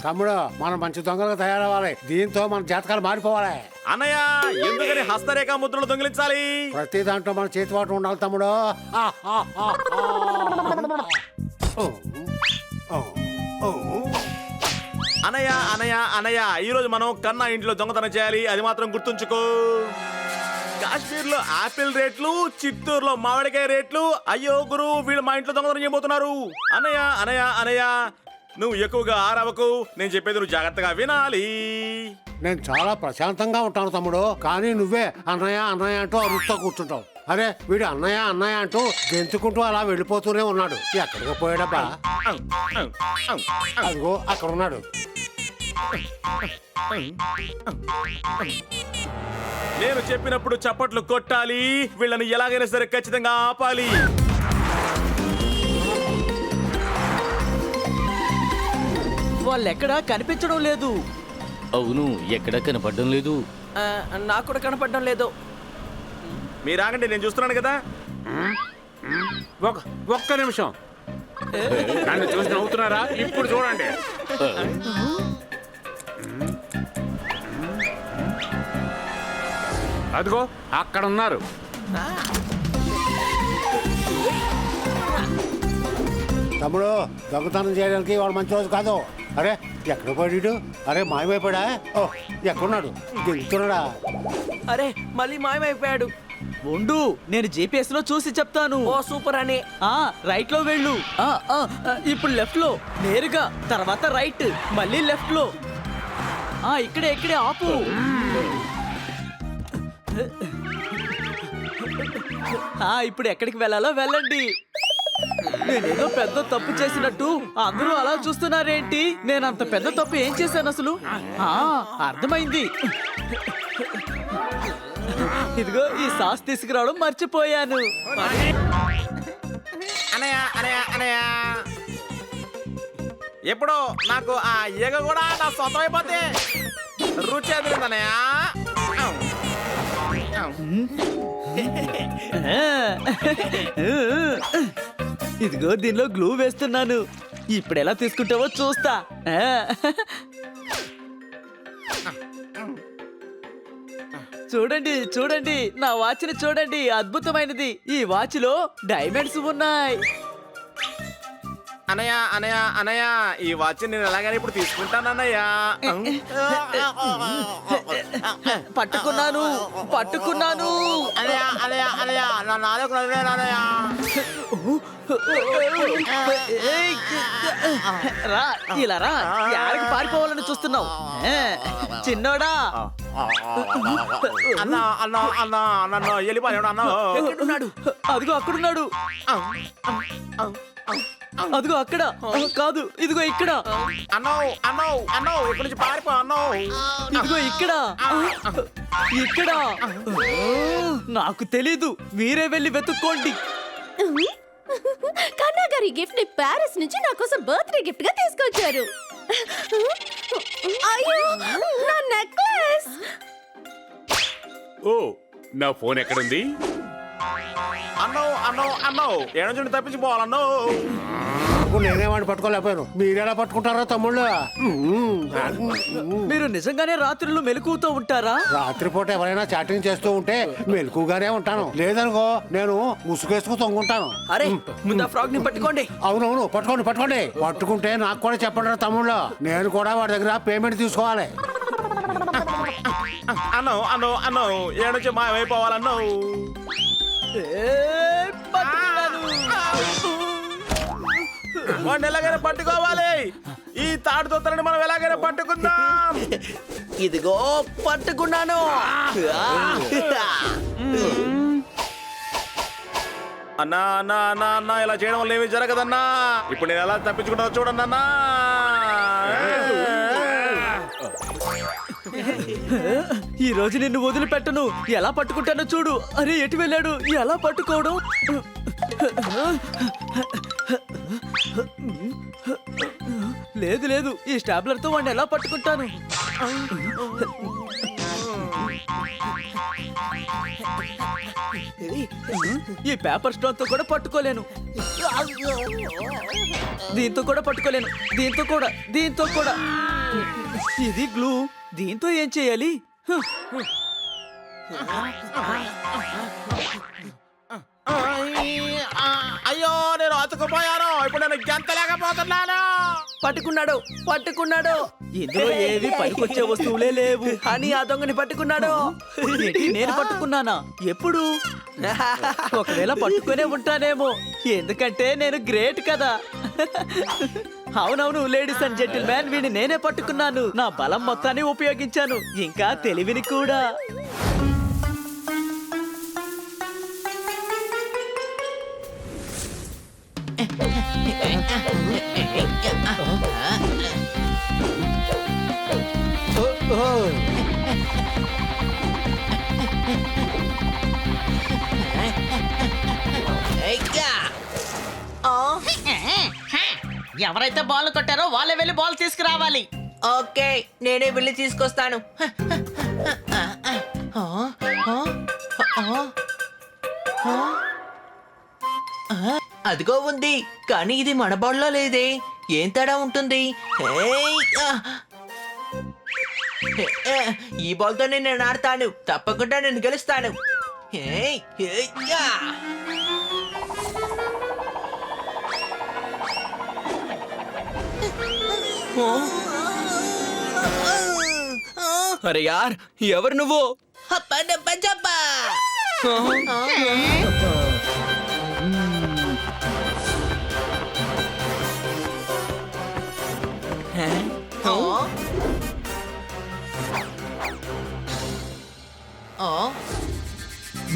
తమ్ముడు మనం మంచి దొంగలుగా తయారవ్వాలి. దీంతో మన జాతకాలు మారిపోవాలి. అన్నయ్య ఎందుకని హస్తరేఖ ముద్రలు దొంగిలించాలి? ప్రతి దాంట్లో మన చేతివాటు ఉండాలి తమ్ముడు. అనయ్య అనయ్య అనయ్య ఈ రోజు మనం కన్నా ఇంట్లో దొంగతనం చేయాలి, అది మాత్రం గుర్తుంచుకో. కాశ్మీర్ లో ఆపిల్ రేట్లు, చిత్తూరులో మామిడికాయ రేట్లు. అయ్యో గురు, వీళ్ళు మా ఇంట్లో దొంగతనం చేయబోతున్నారు. అనయ్య అనయ్య అనయ్య నువ్వు ఎక్కువగా ఆరవకు, నేను చెప్పేది నువ్వు జాగ్రత్తగా వినాలి. నేను చాలా ప్రశాంతంగా ఉంటాను తమ్ముడు, కానీ నువ్వే అన్నయ్య అన్నయ్య అంటూ అరుస్తూ కూర్చుంటావు. అరే వీడు అన్నయ్య అన్నయ్య అంటూ గెంతుకుంటూ అలా వెళ్ళిపోతూనే ఉన్నాడు. ఎక్కడికి పోయాడబ్బా? అదిగో అక్కడ ఉన్నాడు. నేను చెప్పినప్పుడు చప్పట్లు కొట్టాలి, వీళ్ళని ఎలాగైనా సరే ఖచ్చితంగా ఆపాలి. వాళ్ళెక్కడా కనిపించడం లేదు. అవును, ఎక్కడ కనపడడం లేదు. నాకు కూడా కనపడడం లేదు. మీరు ఆగండి, నేను చూస్తున్నాను కదా. ఒక్క నిమిషం, నన్ను చూసి నవ్వుతున్నారా? ఇప్పుడు చూడండి. అదిగో అక్కడ ఉన్నారు. తమ్ముడు దొంగతనం చేయడానికి వాడు మంచి రోజు కాదు. అరే ఎక్కడ పడిడు? అరే మాయమైపోయాడా? ఓ ఎక్కడున్నాడు? గెలుతున్నాడా? అరే మళ్ళీ మాయమైపోయాడు. ఉండు, నేను జీపీఎస్ లో చూసి చెప్తాను. ఓ సూపర్ అని. రైట్ లో వెళ్ళు. ఇప్పుడు లెఫ్ట్ లో నేరుగా, తర్వాత రైట్, మళ్ళీ లెఫ్ట్ లో. ఇక్కడే ఇక్కడే ఆపు. ఇప్పుడు ఎక్కడికి వెళ్ళాలో వెళ్ళండి. నేనేదో పెద్ద తప్పు చేసినట్టు అందరూ అలా చూస్తున్నారేంటి? నేను అంత పెద్ద తప్పు ఏం చేశాను అసలు? అర్థమైంది. ఇదిగో ఈ సాస్ తీసుకురావడం మర్చిపోయాను. అనయ్య అనయ్య అనయ్య ఎప్పుడో నాకు ఆ ఈగ కూడా నా సొంతం అయిపోతే రుచి ఎదురుందనయ్య. ఇదిగో దీనిలో గ్లూ వేస్తున్నాను. ఇప్పుడు ఎలా తీసుకుంటావో చూస్తా. చూడండి చూడండి, నా వాచ్ని చూడండి, అద్భుతమైనది. ఈ వాచ్ లో డైమండ్స్ ఉన్నాయి. అనయ్య అనయ్య అనయ్య ఈ వాచ్ నేను ఎలాగైనా ఇప్పుడు తీసుకుంటానన్నయ్య. పట్టుకున్నాను పట్టుకున్నాను. అనయ్య అనయ్య అనయ్య నా నాలుగు అనయ్య. రా ఇలా రా, యాడికి పారిపోవాలని చూస్తున్నావు చిన్నోడా? అన్నా అన్నా అన్నా నన్ను వెళ్ళిపోయాడు అన్న. అదిగో అక్కడున్నాడు. అదిగో అక్కడ కాదు, ఇదిగో ఇక్కడ. అన్నో అన్నో అన్నో ఇక్కడి నుంచి పారిపో అన్నో. ఇదిగో ఇక్కడ ఇక్కడ. నాకు తెలీదు, మీరే వెళ్ళి వెతుక్కోండి. కన్నా గారి గిఫ్ట్ ని ప్యారిస్ నుంచి నా కోసం బర్త్డే గిఫ్ట్ గా తీసుకొచ్చారు. అయ్యో నా నెక్లెస్. ఓ నా ఫోన్ ఎక్కడుంది? అన్నో అన్నో అన్నో ఏడ నుంచి తప్పించిపోవాలన్నో. నేనేవాడిని పట్టుకోలేకపోయాను, మీరెలా పట్టుకుంటారా తమ్ముళ్ళు? మీరు నిజంగానే రాత్రులు మెలకువతో ఉంటారా? రాత్రిపూట ఎవరైనా చాటింగ్ చేస్తూ ఉంటే మెలకుగానే ఉంటాను. లేదనుకో నేను ముసుగేసుకు తొంగుంటాను. అరే ముందు ఆ ఫ్రాగ్ ని పట్టుకోండి. అవునవును పట్టుకోండి పట్టుకోండి. పట్టుకుంటే నాకు కూడా చెప్పండి తమ్ముళ్ళు, నేను కూడా వాడి దగ్గర పేమెంట్ తీసుకోవాలి. అన్నో అన్నో అన్నో ఏడ నుంచి మాయమైపోవాలన్నో. వాడిని ఎలాగైనా పట్టుకోవాలి. ఈ తాడుతో తనని మనం ఎలాగైనా పట్టుకుందాం. ఇదిగో పట్టుకున్నాను. అన్నా అన్నా అన్నా అన్నా ఇలా చేయడం వల్ల ఏమీ జరగదన్నా. ఇప్పుడు నేను ఎలా తప్పించుకుంటానో చూడండి అన్నా. ఈ రోజు నిన్ను వదిలిపెట్టను. ఎలా పట్టుకుంటానో చూడు. అరే ఎటు వెళ్ళాడు? ఎలా పట్టుకోవడం? లేదు లేదు, ఈ స్టాప్లర్ తో వాడిని ఎలా పట్టుకుంటాను? ఈ పేపర్ స్టోన్ తో కూడా పట్టుకోలేను, దీంతో కూడా పట్టుకోలేను, దీంతో కూడా ఇది గ్లూ. దీంతో ఏం చేయాలి? అయ్యో నేను అతుకుపోయాను. ఇప్పుడు నేను గెంతలేకపోతున్నాను. పట్టుకున్నాడు. ఇందులో ఏవి పనికొచ్చే వస్తువులే లేవు అని ఆ దొంగని పట్టుకున్నాడు. ఏంటి, నేను పట్టుకున్నానా? ఎప్పుడు? ఒకవేళ పట్టుకునే ఉంటానేమో, ఎందుకంటే నేను గ్రేట్ కదా. అవునవును లేడీస్ అండ్ జెంటిల్ మ్యాన్, వీడిని నేనే పట్టుకున్నాను. నా బలం మొత్తాన్ని ఉపయోగించాను, ఇంకా తెలివిని కూడా. ఎవరైతే బాల్ కొట్టారో వాళ్ళే వెళ్ళి బాల్ తీసుకురావాలి. ఓకే, నేనే వెళ్ళి తీసుకొస్తాను. అదిగో ఉంది, కానీ ఇది మన బాల్లో లేదే. ఏం తేడా ఉంటుంది? ఈ బాల్తో నేను ఆడతాను, తప్పకుండా నేను గెలుస్తాను. అరే యార్, ఎవరు నువ్వు?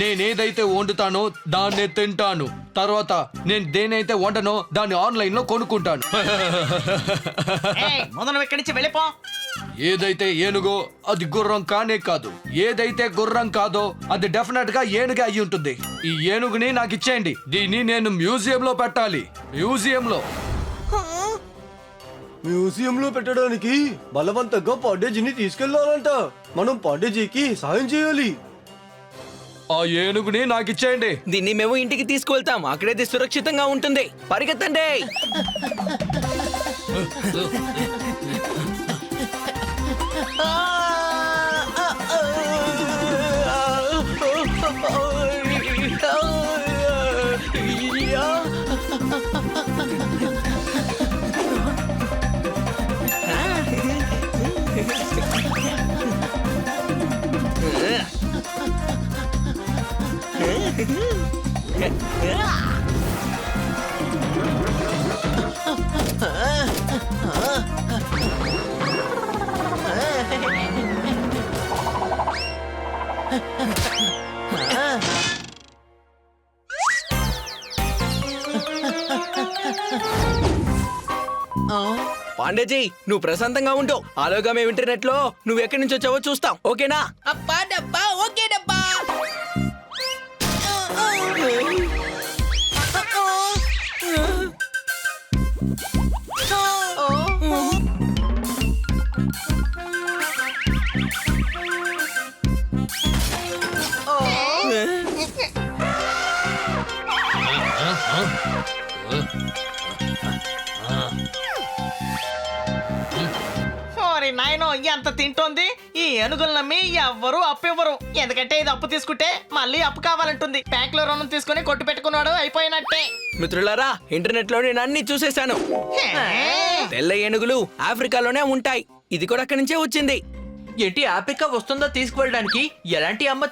నేనేదైతే వండుతానో దాన్నే తింటాను. తర్వాత నేను దేనైతే వండనో దాన్ని ఆన్లైన్ లో కొనుక్కుంటాను. మొదలు ఇక్కడి నుంచి వెళ్ళిపో. ఏదైతే ఏనుగో అది గుర్రం కానే కాదు, ఏదైతే గుర్రం కాదో అది డెఫినెట్ గా ఏనుగే అయి ఉంటుంది. ఈ ఏనుగుని నాకు ఇచ్చేయండి, దీన్ని నేను మ్యూజియం లో పెట్టాలి. మ్యూజియంలో పెట్టడానికి బలవంతంగా పాండేజీని తీసుకెళ్లాలంట. మనం పాండేజీకి సాయం చేయాలి. ఆ ఏనుగుని నాకు ఇచ్చేయండి. దీన్ని మేము ఇంటికి తీసుకువెళ్తాం, అక్కడైతే సురక్షితంగా ఉంటుంది. పరిగెత్తండి. పాండేజీ, నువ్వు ప్రశాంతంగా ఉండు. ఆలోగా మేము ఇంటర్నెట్ లో నువ్వు ఎక్కడి నుంచి వచ్చావో చూస్తాం, ఓకేనా? అబ్బా డబ్బా, ఓకే డబ్బా. నాయనో ఎంత తింటోంది ఈ ఏనుగులు. నమ్మి ఎవ్వరూ అప్పు ఇవ్వరు, ఎందుకంటే ఇది అప్పు తీసుకుంటే మళ్ళీ అప్పు కావాలంటుంది. బ్యాంక్ లో రుణం తీసుకుని కొట్టు పెట్టుకున్నాడు, అయిపోయినట్టే. మిత్రులారా, ఇంటర్నెట్ లో నేను అన్ని చూసేశాను. తెల్ల ఏనుగులు ఆఫ్రికాలోనే ఉంటాయి. ఇది కూడా అక్కడి నుంచే వచ్చింది. ఏంటి, ఆఫ్రికా వస్తుందో తీసుకువెళ్ళడానికి? ఎలాంటి అమ్మ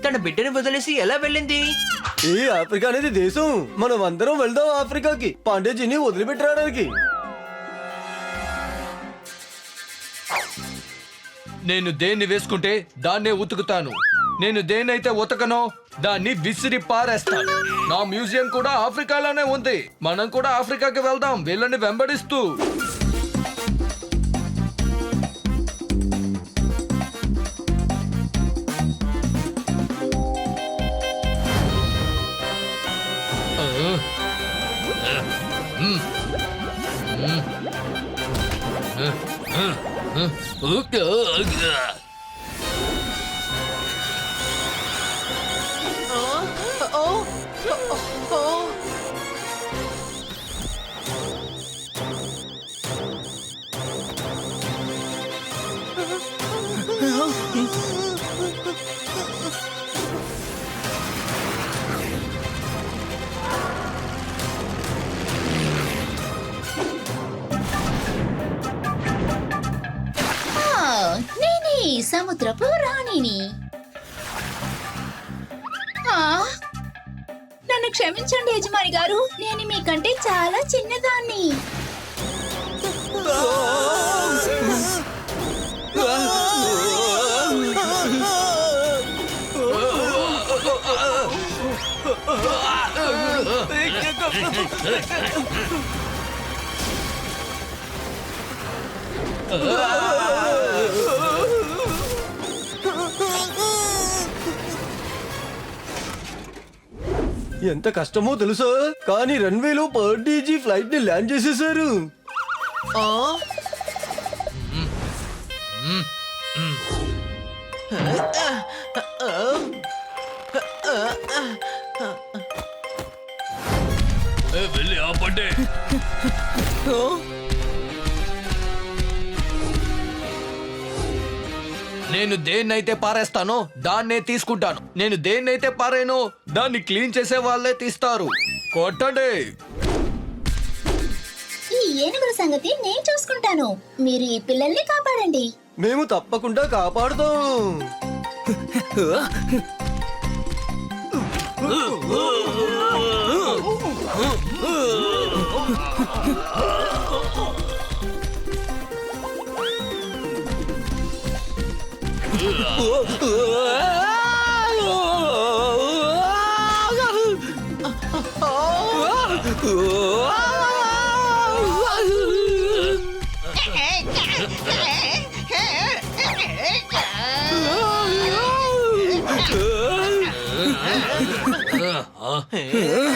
తన బిడ్డని వదిలేసి ఎలా వెళ్ళింది? ఏ ఆఫ్రికా అనేది దేశం, మనం అందరం వెళ్దాం ఆఫ్రికాకి పాండేజీని వదిలిపెట్టి రావడానికి. నేను దేన్ని వేసుకుంటే దాన్నే ఉతుకుతాను, నేను దేన్నైతే ఉతకనో దాన్ని విసిరి పారేస్తాను. నా మ్యూజియం కూడా ఆఫ్రికాలోనే ఉంది, మనం కూడా ఆఫ్రికాకి వెళ్దాం వీళ్ళని వెంబడిస్తూ. ఈ సముద్రపు రాణిని. ఆ, నన్ను క్షమించండి యజమాని గారు, నేను మీకంటే చాలా చిన్నదాన్ని. ఎంత కష్టమో తెలుసా, కానీ రన్వేలో పర్డీజీ ఫ్లైట్ ని ల్యాండ్ చేసేసారు. ఆ? వెళ్ళి ఆపండి. నేను దేన్నైతే పారేస్తానో దాన్నే తీసుకుంటాను. నేను దేన్నైతే పారేనో దాన్ని క్లీన్ చేసే వాళ్ళే తీస్తారు. కొట్టండి. ఈ ఏనుగుల సంగతి నేను చూసుకుంటాను, మీరు ఈ పిల్లల్ని కాపాడండి. మేము తప్పకుండా కాపాడుతాం.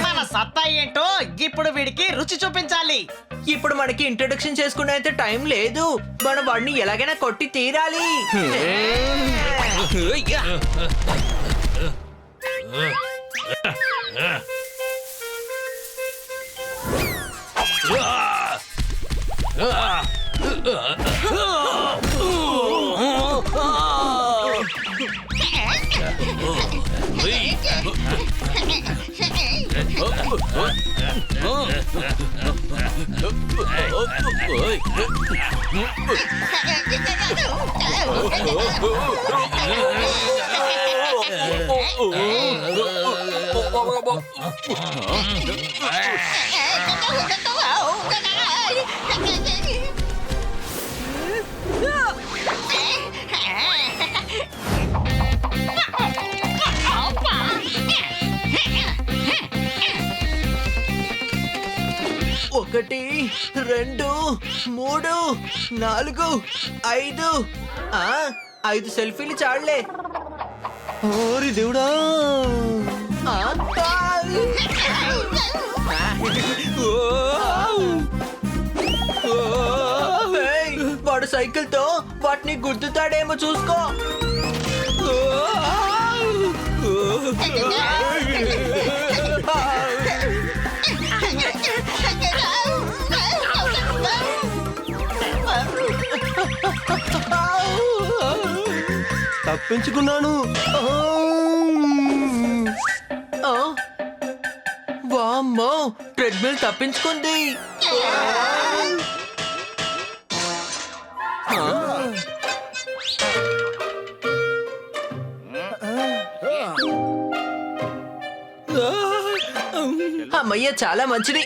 మన సత్తా ఏంటో ఇప్పుడు వీడికి రుచి చూపించాలి. ఇప్పుడు మనకి ఇంట్రొడక్షన్ చేసుకునే టైం లేదు. మనం వాడిని ఎలాగైనా కొట్టి తీరాలి. ఒకటి, 2, 3, 4, 5. 5 సెల్ఫీలు చాలే. ఓరి దేవుడా, వాడు సైకిల్ తో వాటిని గుద్దుతాడేమో చూసుకో. తప్పించుకున్నాను. వామ్మో, ట్రెడ్మిల్ తప్పించుకుంది. అమ్మయ్య, చాలా మంచిది.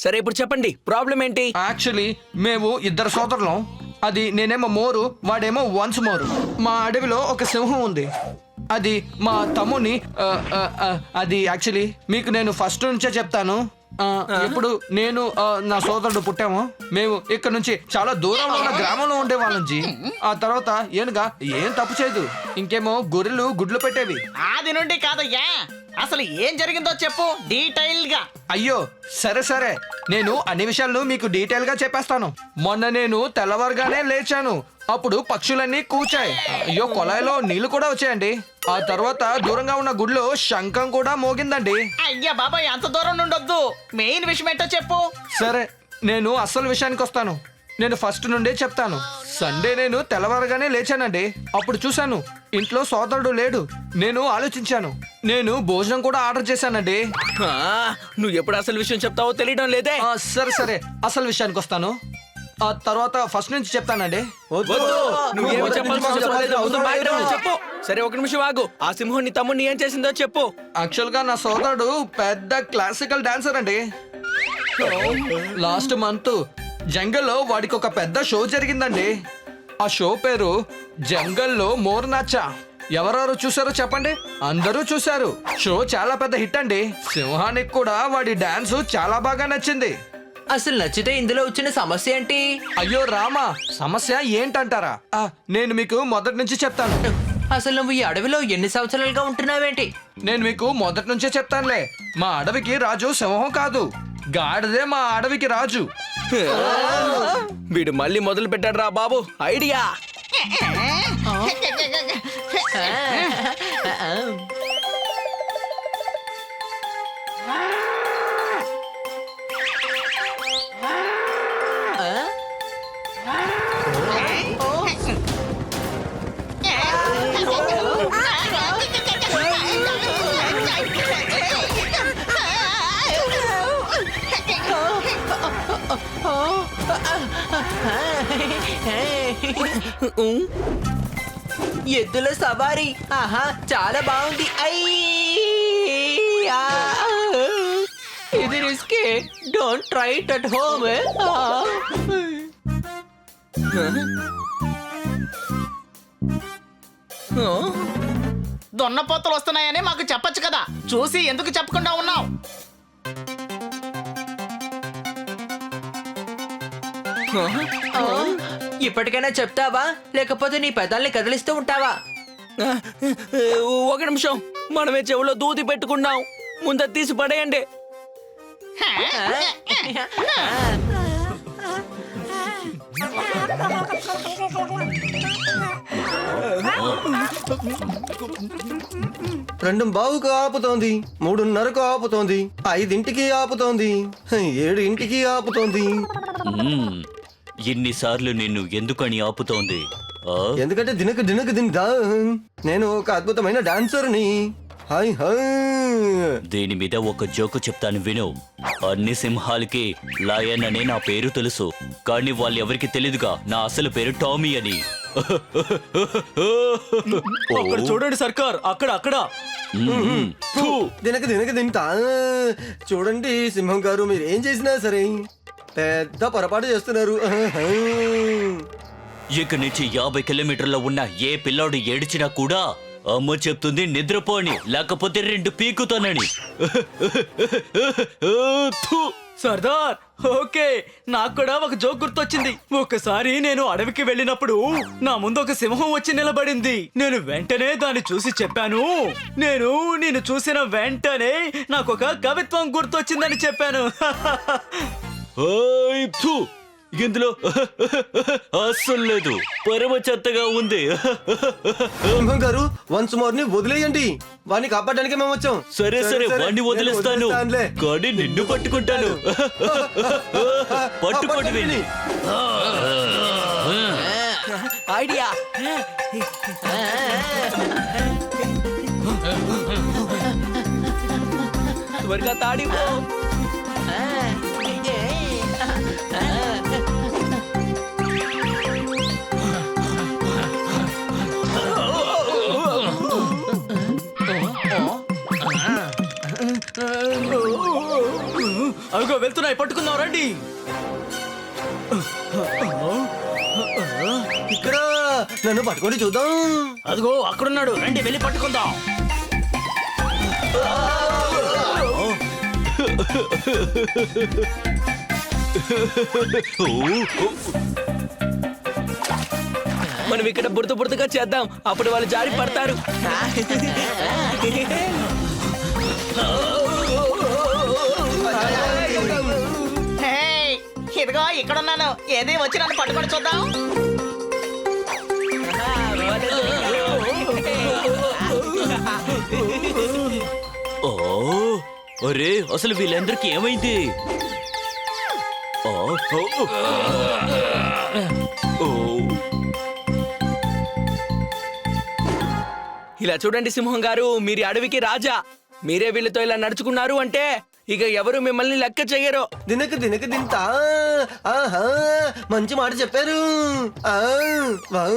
సరే, ఇప్పుడు చెప్పండి, ప్రాబ్లం ఏంటి? యాక్చువల్లీ మేము ఇద్దరు సోదరులం. అది నేనేమో మోరు, వాడేమో వన్స్ మోరు. మా అడవిలో ఒక సింహం ఉంది. అది మా తమ్ముని అది యాక్చువల్లీ మీకు నేను ఫస్ట్ నుంచే చెప్తాను. ఇప్పుడు నేను నా సోదరుడు పుట్టాము. మేము ఇక్కడ నుంచి చాలా దూరంలో ఉన్న గ్రామంలో ఉండేవాళ్ళం జీ. ఆ తర్వాత ఏనుగా ఏం తప్పు చేయదు. ఇంకేమో గొర్రెలు గుడ్లు పెట్టేవి. ఆది నుండి కాదయ్యా, అసలు ఏం జరిగిందో చెప్పు డీటెయిల్ గా. అయ్యో సరే సరే, నేను అన్ని విషయాలను మీకు డీటెయిల్ గా చెప్పేస్తాను. మొన్న నేను తెల్లవారుగానే లేచాను. అప్పుడు పక్షులన్నీ కూచాయి. అయ్యో, కొలాయిలో నీళ్లు కూడా వచ్చాయండి. ఆ తర్వాత దూరంగా ఉన్న గుడిలో శంఖం కూడా మోగిందండి. అయ్యా బాబాయ్, అంత దూరం నుండొద్దు, మెయిన్ విషయం ఏంటో చెప్పు. సరే, నేను అసలు విషయానికి వస్తాను. నేను ఫస్ట్ నుండే చెప్తాను. సండే నేను తెల్లవారుగానే లేచానండి. అప్పుడు చూశాను ఇంట్లో సోదరుడు లేడు. నేను ఆలోచించాను. నేను భోజనం కూడా ఆర్డర్ చేశానండి. ఆ, నువ్వు ఎప్పుడు అసలు విషయం చెప్తావో తెలియడం లేదే. సరే సరే, అసలు విషయానికి వస్తాను. ఆ తర్వాత ఫస్ట్ నుంచి చెప్తానండి. వద్దు, నువ్వేమి చెప్పాల్సిన అవసరం లేదు. ముందు బయట నుండి చెప్పు. సరే, ఒక నిమిషం ఆగు. ఆ సింహం నీ తమ్ముడిని ఏం చేసిందో చెప్పు. యాక్చువల్ గా నా సోదరుడు పెద్ద క్లాసికల్ డాన్సర్ అండి. లాస్ట్ మంత్ జంగల్లో వాడికి ఒక పెద్ద షో జరిగిందండి. ఆ షో పేరు జంగల్లో మోర్ నాచా. ఎవరెవరు చూసారో చెప్పండి. అందరూ చూశారు. షో చాలా పెద్ద హిట్ అండి. సింహానికి కూడా వాడి డాన్స్ చాలా బాగా నచ్చింది. అసలు నచ్చితే ఇందులో వచ్చిన సమస్య ఏంటి? అయ్యో రామా, సమస్య ఏంటంటారా? నేను మీకు మొదటి నుంచి చెప్తాను. అసలు నువ్వు ఈ అడవిలో ఎన్ని సంవత్సరాలుగా ఉంటున్నావేంటి? నేను మీకు మొదటి నుంచే చెప్తానులే. మా అడవికి రాజు సింహం కాదు, గాడిదే మా అడవికి రాజు. వీడు మళ్ళీ మొదలు పెట్టాడు రా బాబు ఐడియా. ఎద్దుల సవారీ, ఆహా చాలా బాగుంది. అయ్యా, ఇది రిస్కే. Don't try it at home. దున్నపోతులు వస్తున్నాయని మాకు చెప్పొచ్చు కదా, చూసి ఎందుకు చెప్పకుండా ఉన్నావు? ఇప్పటికైనా చెప్తావా, లేకపోతే నీ పెదాల్ని కదిలిస్తూ ఉంటావా? ఒక నిమిషం, మనమే చెవులో దూది పెట్టుకున్నాం. ముందు తీసి పడేయండి. రెండు బావుకు ఆపుతోంది, 3:30కు ఆపుతోంది, 5ంటికి ఆపుతోంది, 7ంటికి ఆపుతోంది. ఎన్నిసార్లు నిన్ను ఎందుకని ఆపుతోంది? ఎందుకంటే దినకు దినకు దిందా నేను ఒక అద్భుతమైన డాన్సర్ని. Hi hi. దీని మీద ఒక జోకు చెప్తాను విను. అన్ని సింహాలకి లయన్ అనే నా పేరు తెలుసు, కానీ వాళ్ళు ఎవరికి తెలియదుగా నా అసలు పేరు టామీ అని. అక్కడ చూడండి సర్కార్, అక్కడ అక్కడ. దినకు దినకు తింటా. చూడండి సింహం గారు, మీరు ఏం చేసినా సరే పెద్ద పొరపాటు చేస్తున్నారు. ఇక నుంచి 50 కిలోమీటర్ల ఉన్న ఏ పిల్లాడు ఏడిచినా కూడా అమ్మ చెప్తుంది నిద్రపోని, లేకపోతే 2 పీకుతానని. సర్దార్, ఓకే, నాకు కూడా ఒక జోక్ గుర్తొచ్చింది. ఒకసారి నేను అడవికి వెళ్ళినప్పుడు నా ముందు ఒక సింహం వచ్చి నిలబడింది. నేను వెంటనే దాన్ని చూసి చెప్పాను, నేను చూసిన వెంటనే నాకు ఒక కవిత్వం గుర్తొచ్చిందని చెప్పాను. ఇందులో అస్సలు లేదు, పరమ చెత్తగా ఉంది. సింహం గారు, వన్స్ మోర్ ని వదిలేయండి. వాడిని కాపాడడానికి మేము వచ్చాం. సరే సరే, వాడిని వదిలేస్తాను, కానీ నిన్ను పట్టుకుంటాను. పట్టుకోండి వెళ్ళి. ఐడియా. త్వరగా తాడిపో. అదిగో వెళ్తున్నాయి, పట్టుకుందాం రండి. ఇక్కడ నన్ను పట్టుకొని చూద్దాం. అదిగో అక్కడున్నాడు, రండి వెళ్ళి పట్టుకుందాం. మనం ఇక్కడ బురద బురదగా చేద్దాం, అప్పుడు వాళ్ళు జారి పడతారు. ఇదిగో ఇక్కడున్నాను, ఏది వచ్చి నన్ను పట్టుకొని చూద్దాం. అరే, అసలు వీళ్ళందరికీ ఏమైంది? ఇలా చూడండి సింహం గారు, మీరు ఈ అడవికి రాజా. మీరే వీళ్ళతో ఇలా నడుచుకున్నారు అంటే ఇక ఎవరు మిమ్మల్ని లెక్క చెయ్యరు. దినకు దినకు దింతా. ఆహా, మంచి మాట చెప్పారు. ఆ, వా.